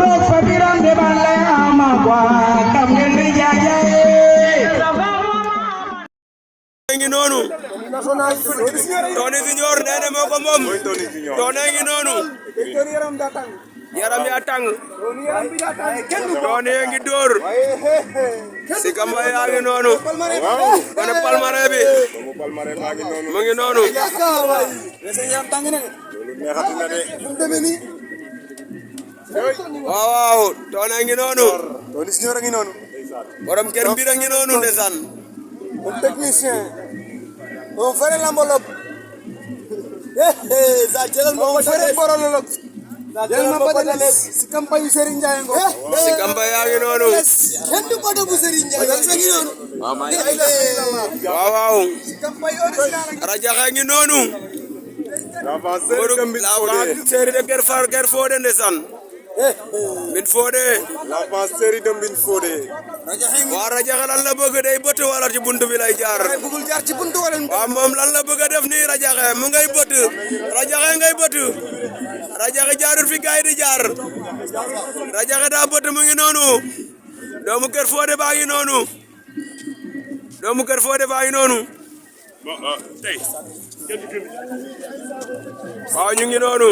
Rock fabiram de balai ama kwa kam ngeni jajae. Ngi noonu Tony Junior nee moo ko moom Tony ngi noonu yaram ya tàng Tony ngi dóor Sika Mbaye yaa ngi noonu kone palmarès bi mu ngi noonu waaw Tony ngi noonu borom kër mbir ngi noonu ndeysaan un technicien, un vrai lambologue. Ça jëlal ma vrai borolologue. Jëlal ma patale si campagne Serigne Ndiaye ngo. Sika Mbaye yaa ngi noonu Kenn du ko bu Serigne Ndiaye sa ngi noonu. waaw Campagne original. Rajaxe ngi noonu la série de Ker Fodé ndeysaan Mbine Fodé L'avance série de Mbine Fodé. waa Rajaxe lan la bëgg day bëtt wala ci buntu bi lay jaar Bugul jaar ci buntu wala waaw moom lan la bëgg a def nii Rajaxe mu ngay bëtt Rajaxe ngay bëtt Rajaxe jaarul fi gaay di jaar Rajaxe daa bëtt mu ngi noonu doomu Ker Fodé baa ngi noonu doomu Ker Fodé baa ngi noonu waaw ñu ngi noonu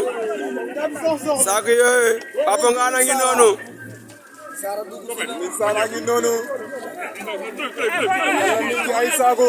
saako yooyu Papa Ngana ngi noonu Sara ngi noonu. Ay sago.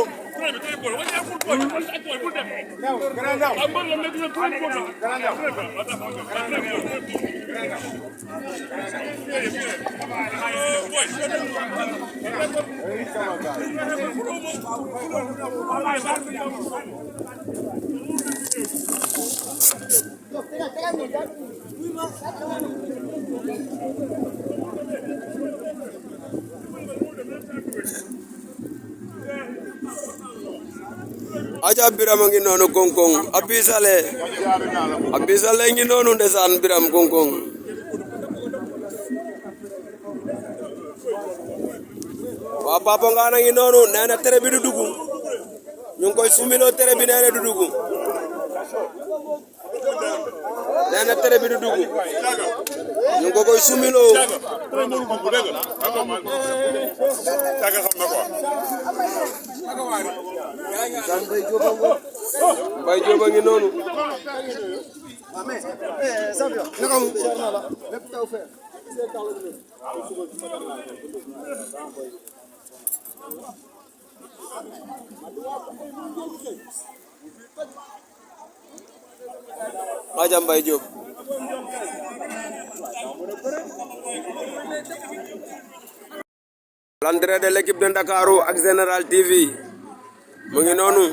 aja Biram ngi noonu konkong abisale ngi noonu ndeysaan Biram konkong waa Papa Ngana ngi noonu nee na tere bi du dugg ñu ngi koy sumiloo tere bi nee na du dugg nee na tere bi du dugg ñu ngi ko koy sumiloo Mbaye Diop ngi noonu aja Mbaye Diop l'entrée de l'équipe de Ndakaaru ak Général TV mu ngi noonu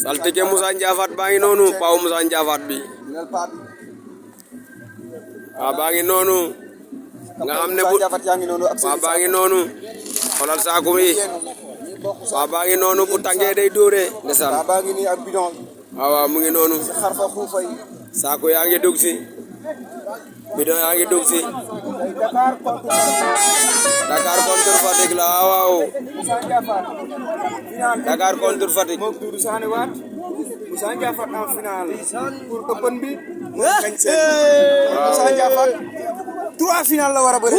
saltige Moussa Ndiafat baa ngi noonu Pao Moussa Ndiafat bi waa baa ngi noonu nga xam ne bu waa baa ngi noonu xoolal saako yi waa baa ngi noonu bu tàngee day dóore ndeysaan waaw mu ngi noonu saako yaa ngi dugg si bidon yaa ngi dugg si Dakar contre Fatick la waaw Dakar contre Fatick Moussa Ndiafat en finale pour open bi Moussa Ndiafat 3 final la war a bëri 3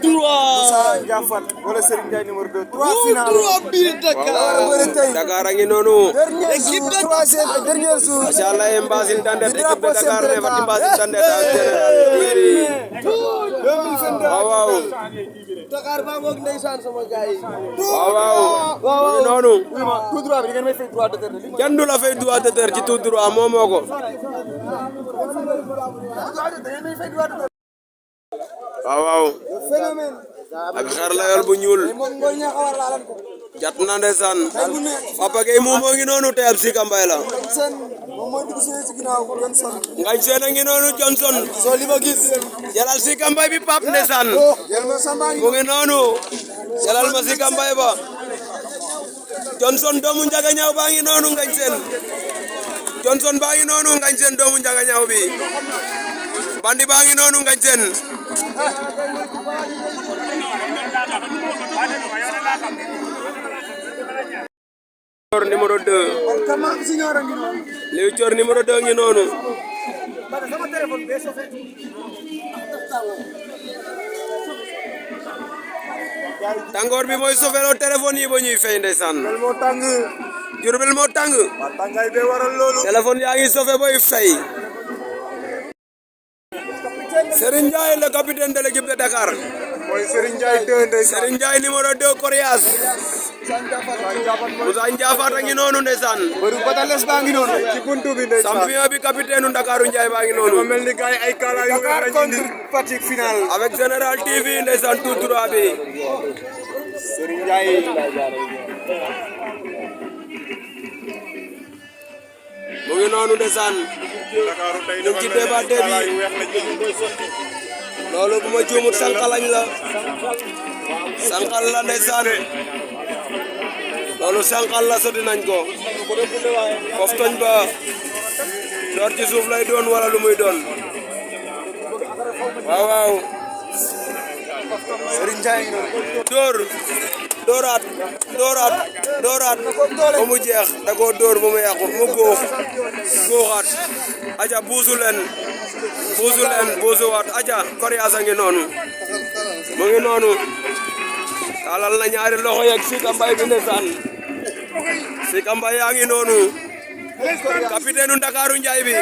Moussa Ndiafat wala Serigne Ndiaye numéro 2 3 final 3 bi Dakar a ngi noonu équipe de 3e dernier jour machallah Mbassine Tandet équipe de Dakar ne fati Mbassine Tandet waaw Dakar ba ngok ndeysaan sama gaay waaw noonu tout droit bi ngeen may fay droit de terre kenn du la fay droit de terre ci tout droit moo ko waaw ak xar la yor bu ñuul jat na ndeysaan Papa Gueye moom moo ngi noonu te ab Sika Mbaye la ngañ seen a ngi noonu Johnson so li ma gis jalal Sika Mbaye bi Pape ndeysaan mu ngi noonu jalal ma Sika Mbaye ba Johnson doomu Njaga Ñaaw baa ngi noonu ngañ seen Johnson baa ngi noonu ngañ seen doomu Njaga Ñaaw bi bandi baa ngi noonu ngañ seen numéro 2 Liu Thior numéro 2 ngi noonu tàngoor bi mooy sofeloo téléphone yi ba ñuy fay ndeysaan moo tàng Jurbel moo tàng waa tàngaay bee waral loolu téléphone yaa ngi sofe boy fay Serigne Ndiaye le capitaine de l'équipe de Dakar mooy Serigne Ndiaye 2 ndeysaan Serigne Ndiaye numéro 2 Coriace Moussa Ndiafat a ngi noonu ndeysaan bëru Batales baa ngi noonu ci buntu bi ndeysaan champion bi capitaine u Ndakaaru Ndiaye baa ngi noonu mel ni gars yi ay kala yu weex lañ indi Fatick final avec Général TV ndeysaan tout droit bi Serigne Ndiaye mu ngi noonu ndeysaan ñu ngi ci débat bi loolu bu ma juumut sànqalañ la sànqal la ndeysaan loolu sànqal la sotti nañ ko foofu toñ ba door ci suuf lay doon wala lu muy doon waaw waaw Serigne Ndiaye ngi noonu dooraat ba mu jeex da koo dóor ba mu yàqu mu góoxaat aja buusuwaat aja Coriace a ngi noonu mu ngi noonu talal na ñaari loxo yeeg Sika Mbaye bi ndeysaan Sika Mbaye yaa ngi noonu capitaine u Ndakaaru Ndiaye bi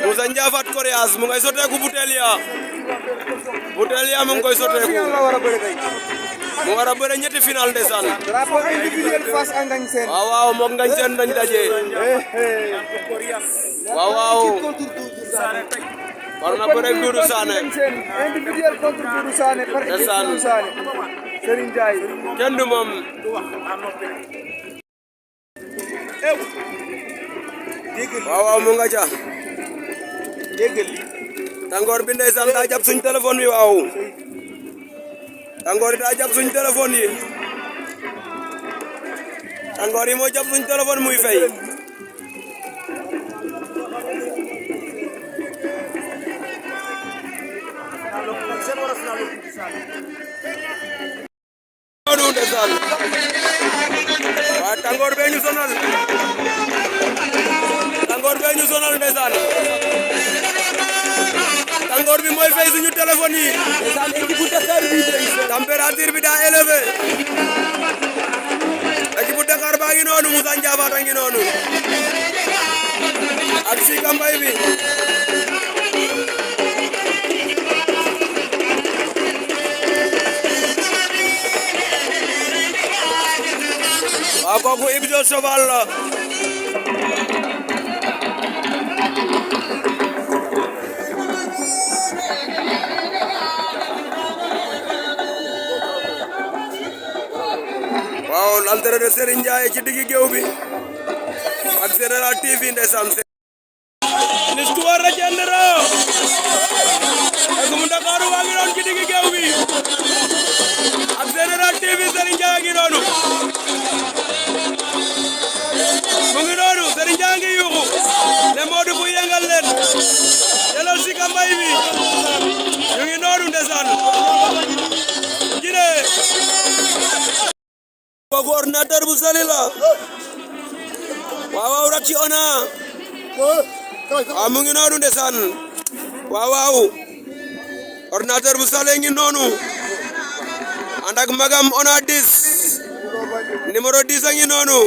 Moussa Ndiafat Coriace mu ngay soteeku butel ya mu ngi koy soteeku mu war a bëre ñetti final ndeysaan drapeau individuel face à Ngagne Sène waaw moog Ngagne Sène dañ daje waaw war na bëre Doudou Sané individuel contre Doudou Sané par ndeysaan Serigne Ndiaye kenn du moom waaw mu nga ca tàngoor bi ndeysaan daa jàpp suñ téléphone yi waaw tàngoor yi daa jàpp suñ téléphone yi tàngoor yi moo jàpp suñ téléphone muy fay noonu ndeysaan waaw tàngoor bee ñu sonal ndeysaan tàngoor bi mooy fay suñu téléphone yi ndeysaan équipe bu Dakar bi température bi daa élevé équipe bu Dakar baa ngi noonu Moussa Ndiafat a ngi noonu ak Sika Mbaye bi waaw kooku Ibzo Cheval la waaw l'entrée de Serigne Ndiaye ci diggi géew bi ak Général TV ndeysaan l'histoire retiendra ak mu Ndakaaru waa ngi doon ci diggi géew bi ak Général TV Serigne Ndiaye ngi noonu mu ngi noonu Serigne Ndiaye ngi yuuxu ne Modou bu yëngal leen jëlal Sika Mbaye bi ñu ngi noonu ndeysaan jine kooku ordinateur bu sali la waaw waaw rak ci ona waaw mu ngi noonu ndeysaan waaw waaw ordinateur bu sali ngi noonu ànd ak magam ona 10 numéro 10 a ngi noonu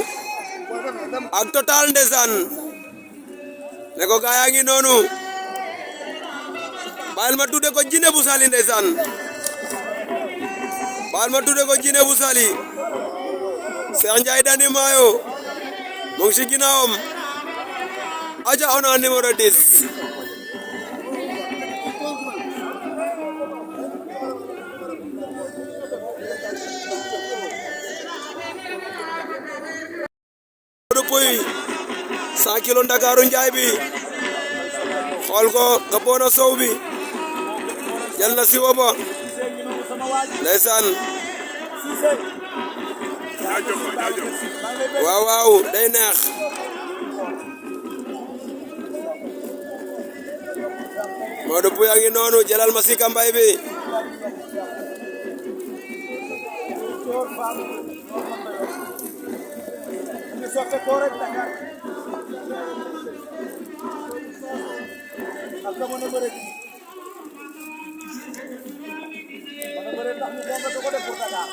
ak total ndeysaan ne ko gaaya ngi noonu baal ma tudde ko jine bu sali ndeysaan baal ma tudde ko jine bu sali Cheikh Ndiaye Dani Mayo mu ngi ci ginnaawam aja ona numéro 10 Puy 100 kilo Ndakaaru Ndiaye bi xool ko kapona sow bi jël na siwo ba ndeysaan waaw waaw day neex Modou Pouye a ngi noonu jëlal ma Sika Mbaye bi ak mën a bëre tax ñu ko def pour Dakar